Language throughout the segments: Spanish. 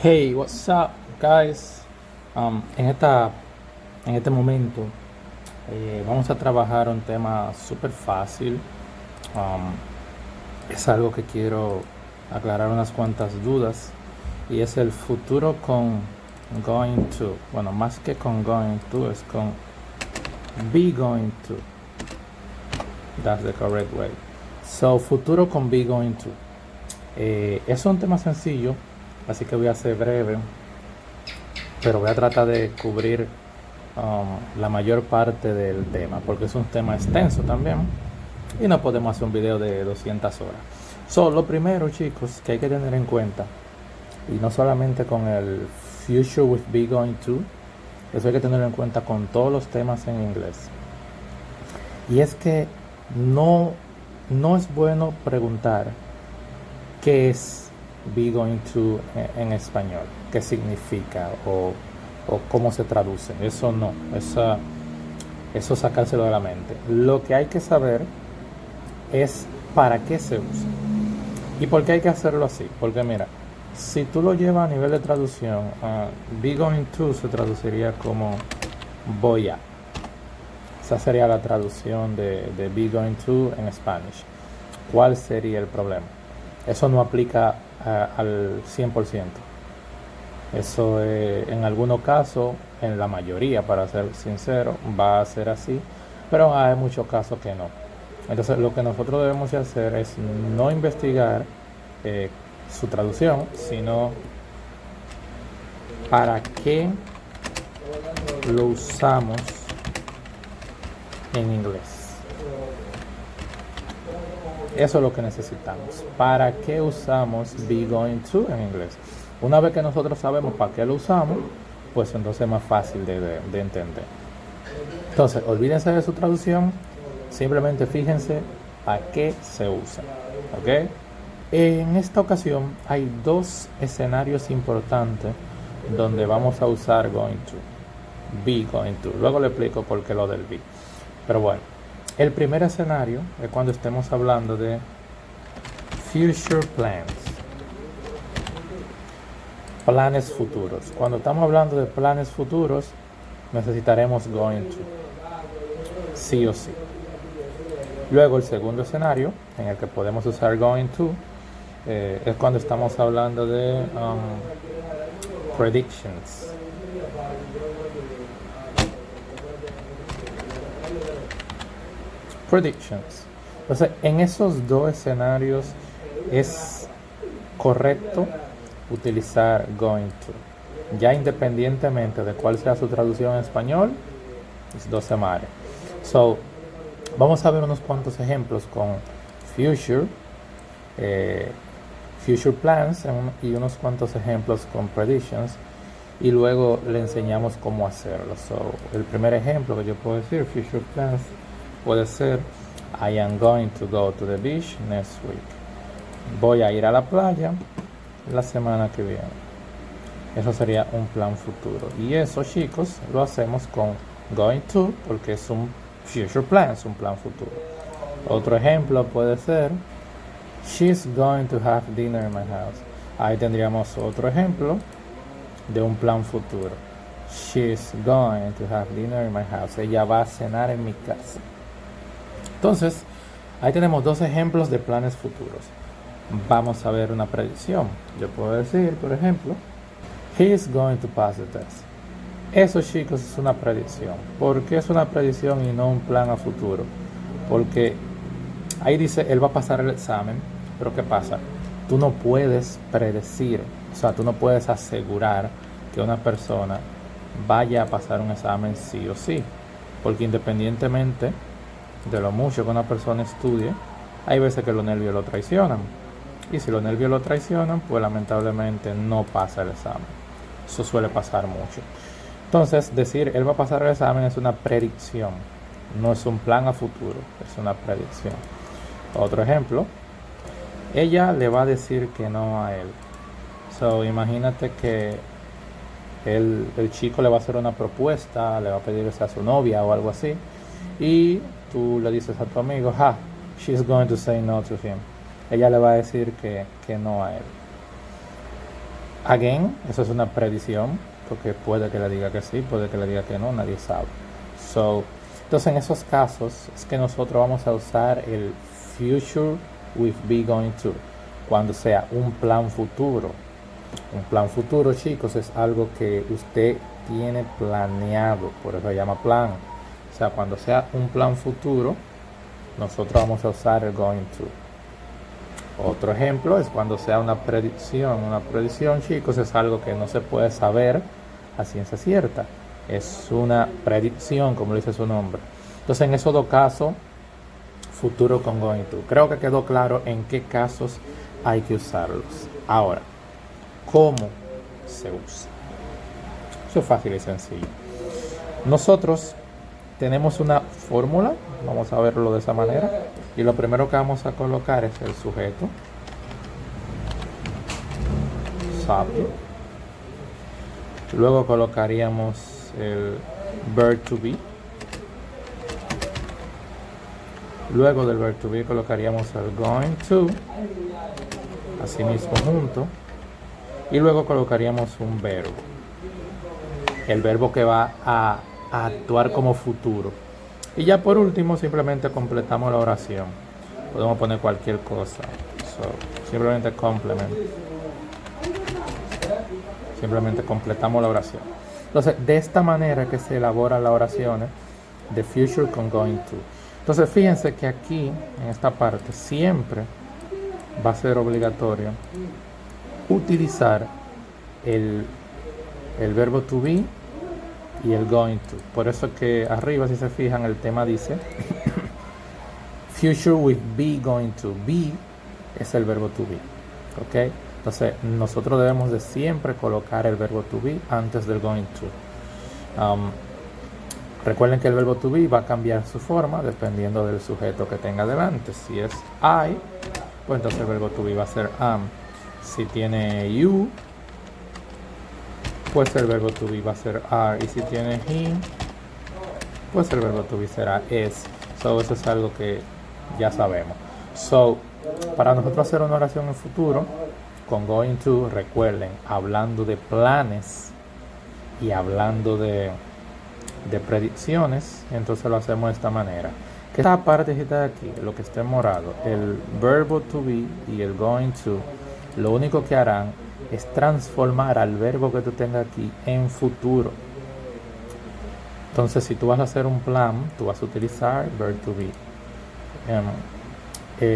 Hey, what's up, guys? En este momento vamos a trabajar un tema súper fácil. Um, es algo que quiero aclarar unas cuantas dudas y es el futuro con going to. Bueno, más que con going to, es con be going to. That's the correct way. So, futuro con be going to. Es un tema sencillo, así que voy a ser breve, pero voy a tratar de cubrir la mayor parte del tema, porque es un tema extenso también y no podemos hacer un video de 200 horas. Lo primero, chicos, que hay que tener en cuenta, y no solamente con el future with be going to, eso hay que tenerlo en cuenta con todos los temas en inglés. Y es que no es bueno preguntar qué es be going to en español, qué significa o cómo se traduce. Eso no, eso sacárselo de la mente. Lo que hay que saber es para qué se usa y por qué hay que hacerlo así. Porque mira, si tú lo llevas a nivel de traducción, be going to se traduciría como voy a. Esa sería la traducción de be going to en Spanish. ¿Cuál sería el problema? Eso no aplica al 100%. Eso en algunos casos, en la mayoría, para ser sincero, va a ser así, pero hay muchos casos que no. Entonces lo que nosotros debemos de hacer es no investigar su traducción, sino para qué lo usamos en inglés. Eso es lo que necesitamos. ¿Para qué usamos be going to en inglés? Una vez que nosotros sabemos para qué lo usamos, pues entonces es más fácil de entender. Entonces, olvídense de su traducción, simplemente fíjense para qué se usa. ¿Ok? En esta ocasión hay dos escenarios importantes donde vamos a usar going to, be going to. Luego le explico por qué lo del be. Pero bueno, el primer escenario es cuando estemos hablando de future plans. Planes futuros. Cuando estamos hablando de planes futuros, necesitaremos going to, sí o sí. Luego el segundo escenario en el que podemos usar going to es cuando estamos hablando de predictions. Predictions. Entonces, en esos dos escenarios es correcto utilizar going to, ya independientemente de cuál sea su traducción en español, es dos semanas. Vamos a ver unos cuantos ejemplos con future, future plans y unos cuantos ejemplos con predictions, y luego le enseñamos cómo hacerlo. El primer ejemplo que yo puedo decir, future plans, puede ser I am going to go to the beach next week. Voy a ir a la playa la semana que viene. Eso sería un plan futuro. Y eso, chicos, lo hacemos con going to porque es un future plan, es un plan futuro. Otro ejemplo puede ser she's going to have dinner in my house. Ahí tendríamos otro ejemplo de un plan futuro. She's going to have dinner in my house. Ella va a cenar en mi casa. Entonces, ahí tenemos dos ejemplos de planes futuros. Vamos a ver una predicción. Yo puedo decir, por ejemplo, he is going to pass the test. Eso, chicos, es una predicción. ¿Por qué es una predicción y no un plan a futuro? Porque ahí dice, él va a pasar el examen, pero ¿qué pasa? Tú no puedes predecir, o sea, tú no puedes asegurar que una persona vaya a pasar un examen sí o sí, porque independientemente de lo mucho que una persona estudie, hay veces que los nervios lo traicionan. Y si los nervios lo traicionan, pues lamentablemente no pasa el examen. Eso suele pasar mucho. Entonces, decir él va a pasar el examen es una predicción. No es un plan a futuro, es una predicción. Otro ejemplo, ella le va a decir que no a él. Imagínate que el chico le va a hacer una propuesta, le va a pedir que sea su novia o algo así. Y tú le dices a tu amigo, she's going to say no to him. Ella le va a decir que no a él. Again, eso es una predicción, porque puede que le diga que sí, puede que le diga que no, nadie sabe. Entonces en esos casos es que nosotros vamos a usar el future with be going to, cuando sea un plan futuro. Un plan futuro, chicos, es algo que usted tiene planeado, por eso se llama plan. O sea, cuando sea un plan futuro, nosotros vamos a usar el going to. Otro ejemplo es cuando sea una predicción. Una predicción, chicos, es algo que no se puede saber a ciencia cierta. Es una predicción, como dice su nombre. Entonces, en esos dos casos, futuro con going to. Creo que quedó claro en qué casos hay que usarlos. Ahora, ¿cómo se usa? Eso es fácil y sencillo. Nosotros tenemos una fórmula, vamos a verlo de esa manera, y lo primero que vamos a colocar es el sujeto, subject. Luego colocaríamos el verb to be. Luego del verb to be colocaríamos el going to, así mismo junto, y luego colocaríamos un verbo, el verbo que va a actuar como futuro. Y ya por último simplemente completamos la oración. Podemos poner cualquier cosa. Simplemente complement. Simplemente completamos la oración. Entonces, de esta manera que se elaboran las oraciones de future con going to. Entonces, fíjense que aquí, en esta parte, siempre va a ser obligatorio utilizar el verbo to be y el going to. Por eso es que arriba, si se fijan, el tema dice future with be going to. Be es el verbo to be. ¿Ok? Entonces, nosotros debemos de siempre colocar el verbo to be antes del going to. Recuerden que el verbo to be va a cambiar su forma dependiendo del sujeto que tenga delante. Si es I, pues entonces el verbo to be va a ser am. Si tiene you, pues el verbo to be va a ser are. Y si tiene him, pues el verbo to be será is. Eso es algo que ya sabemos. Para nosotros hacer una oración en futuro con going to, recuerden, hablando de planes y hablando de predicciones, entonces lo hacemos de esta manera. Que esta partecita de aquí, lo que esté en morado, el verbo to be y el going to, lo único que harán es transformar al verbo que tú tengas aquí en futuro. Entonces, si tú vas a hacer un plan, tú vas a utilizar verb to be,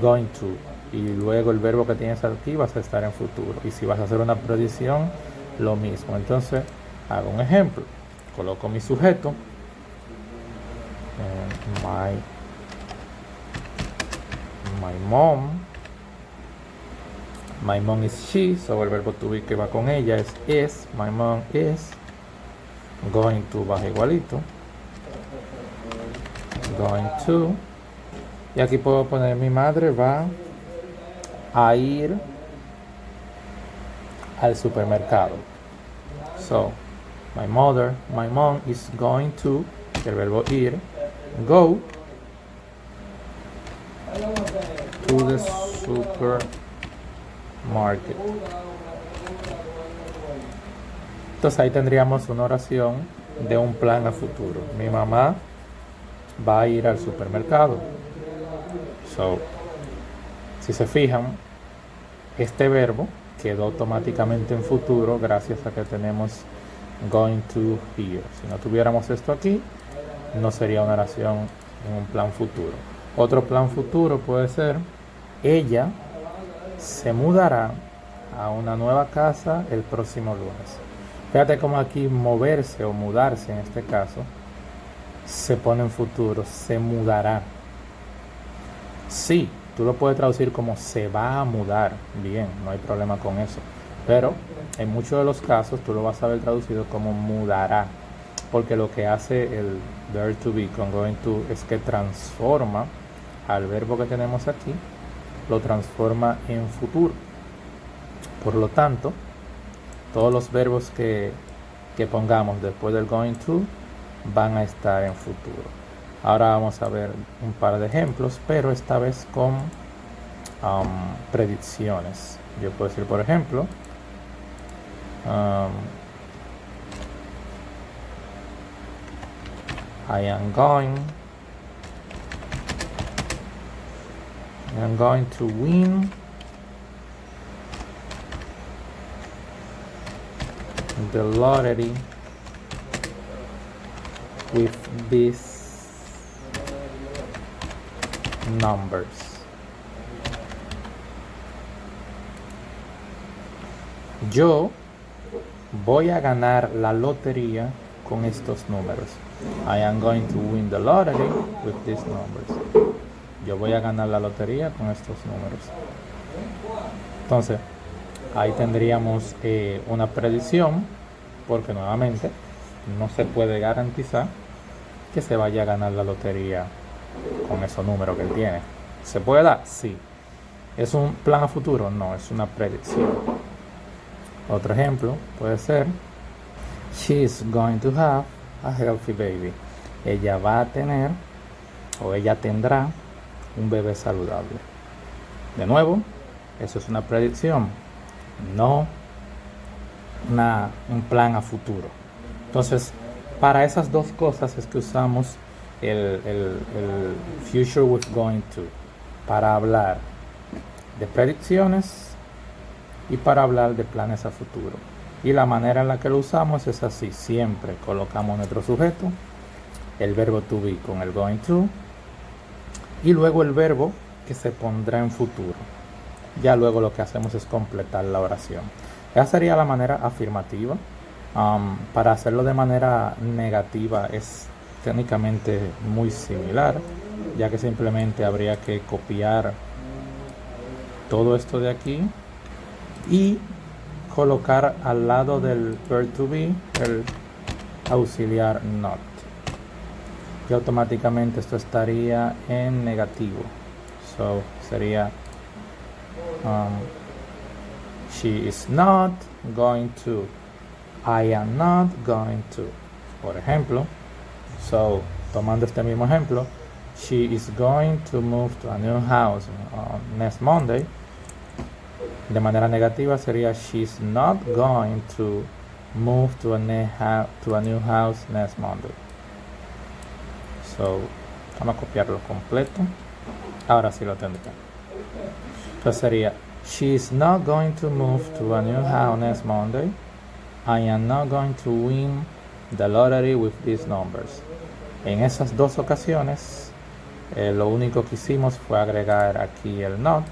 going to, y luego el verbo que tienes aquí vas a estar en futuro. Y si vas a hacer una predicción, lo mismo. Entonces, hago un ejemplo. Coloco mi sujeto, my mom is she, so el verbo to be que va con ella es is, my mom is, going to baja igualito, going to, y aquí puedo poner mi madre va a ir al supermercado. So, my mom is going to, el verbo ir, go to the supermarket. Entonces ahí tendríamos una oración de un plan a futuro. Mi mamá va a ir al supermercado. Si se fijan, este verbo quedó automáticamente en futuro gracias a que tenemos going to here. Si no tuviéramos esto aquí, no sería una oración en un plan futuro. Otro plan futuro puede ser, ella se mudará a una nueva casa el próximo lunes. Fíjate cómo aquí moverse o mudarse en este caso se pone en futuro, se mudará. Sí, tú lo puedes traducir como se va a mudar, bien, no hay problema con eso. Pero en muchos de los casos tú lo vas a ver traducido como mudará, porque lo que hace el verb to be con going to es que transforma al verbo que tenemos aquí, lo transforma en futuro. Por lo tanto, todos los verbos que pongamos después del going to van a estar en futuro. Ahora vamos a ver un par de ejemplos, pero esta vez con predicciones. Yo puedo decir, por ejemplo, I am going to win the lottery with these numbers. Yo voy a ganar la lotería con estos números. I am going to win the lottery with these numbers. Yo voy a ganar la lotería con estos números. Entonces, ahí tendríamos una predicción, porque nuevamente no se puede garantizar que se vaya a ganar la lotería con esos números que él tiene. ¿Se puede dar? Sí. ¿Es un plan a futuro? No, es una predicción. Otro ejemplo puede ser: She's going to have a healthy baby. Ella va a tener, o ella tendrá, un bebé saludable. De nuevo, eso es una predicción, no un plan a futuro. Entonces, para esas dos cosas es que usamos el future with going to, para hablar de predicciones y para hablar de planes a futuro. Y la manera en la que lo usamos es así: siempre colocamos nuestro sujeto, el verbo to be con el going to, y luego el verbo que se pondrá en futuro. Ya luego lo que hacemos es completar la oración. Esa sería la manera afirmativa. Para hacerlo de manera negativa es técnicamente muy similar, ya que simplemente habría que copiar todo esto de aquí y colocar al lado del verb to be el auxiliar not, y automáticamente esto estaría en negativo. So sería she is not going to, I am not going to. Por ejemplo, so tomando este mismo ejemplo, she is going to move to a new house next Monday. De manera negativa sería she's not going to move to a new house next Monday. So vamos a copiarlo completo. Ahora sí lo tendré. Entonces sería: she's not going to move to a new house next Monday. I am not going to win the lottery with these numbers. En esas dos ocasiones, lo único que hicimos fue agregar aquí el not,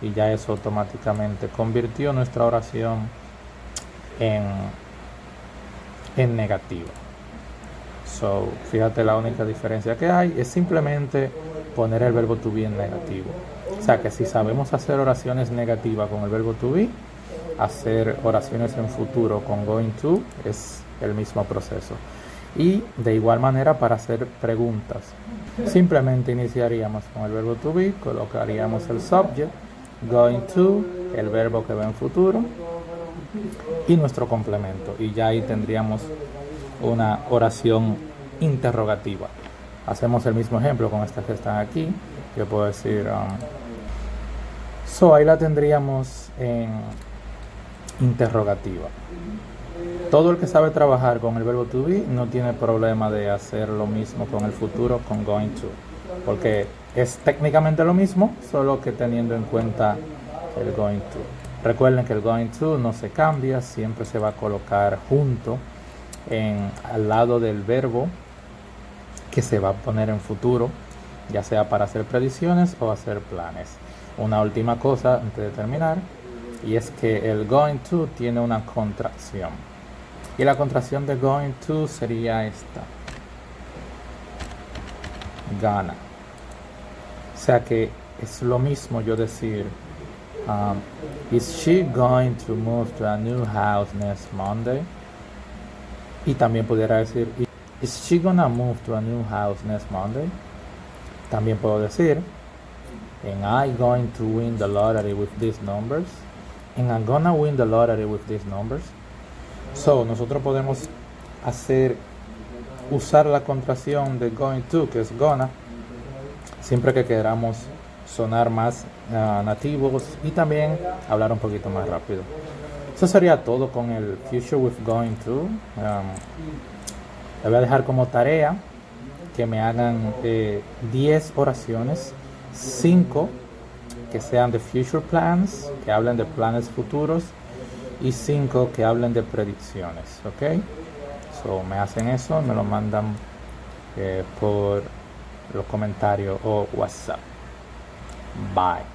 y ya eso automáticamente convirtió nuestra oración en negativa. So, fíjate, la única diferencia que hay es simplemente poner el verbo to be en negativo. O sea que si sabemos hacer oraciones negativas con el verbo to be, hacer oraciones en futuro con going to es el mismo proceso. Y de igual manera para hacer preguntas, simplemente iniciaríamos con el verbo to be, colocaríamos el subject, going to, el verbo que va en futuro, y nuestro complemento, y ya ahí tendríamos una oración interrogativa. Hacemos el mismo ejemplo con estas que están aquí. Yo puedo decir so, ahí la tendríamos en interrogativa. Todo el que sabe trabajar con el verbo to be no tiene problema de hacer lo mismo con el futuro con going to, porque es técnicamente lo mismo, solo que teniendo en cuenta el going to. Recuerden que el going to no se cambia, siempre se va a colocar junto al lado del verbo que se va a poner en futuro, ya sea para hacer predicciones o hacer planes. Una última cosa antes de terminar, y es que el going to tiene una contracción, y la contracción de going to sería esta: gana. O sea que es lo mismo yo decir is she going to move to a new house next Monday, y también pudiera decir is she gonna move to a new house next Monday. También puedo decir am I going to win the lottery with these numbers, and I'm gonna win the lottery with these numbers. So nosotros podemos usar la contracción de going to, que es gonna, siempre que queramos sonar más nativos y también hablar un poquito más rápido. Eso sería todo con el Future with Going to. Le voy a dejar como tarea que me hagan 10 oraciones, 5 que sean de future plans, que hablen de planes futuros, y 5 que hablen de predicciones, ¿ok? So, me hacen eso, me lo mandan por los comentarios o WhatsApp. Bye.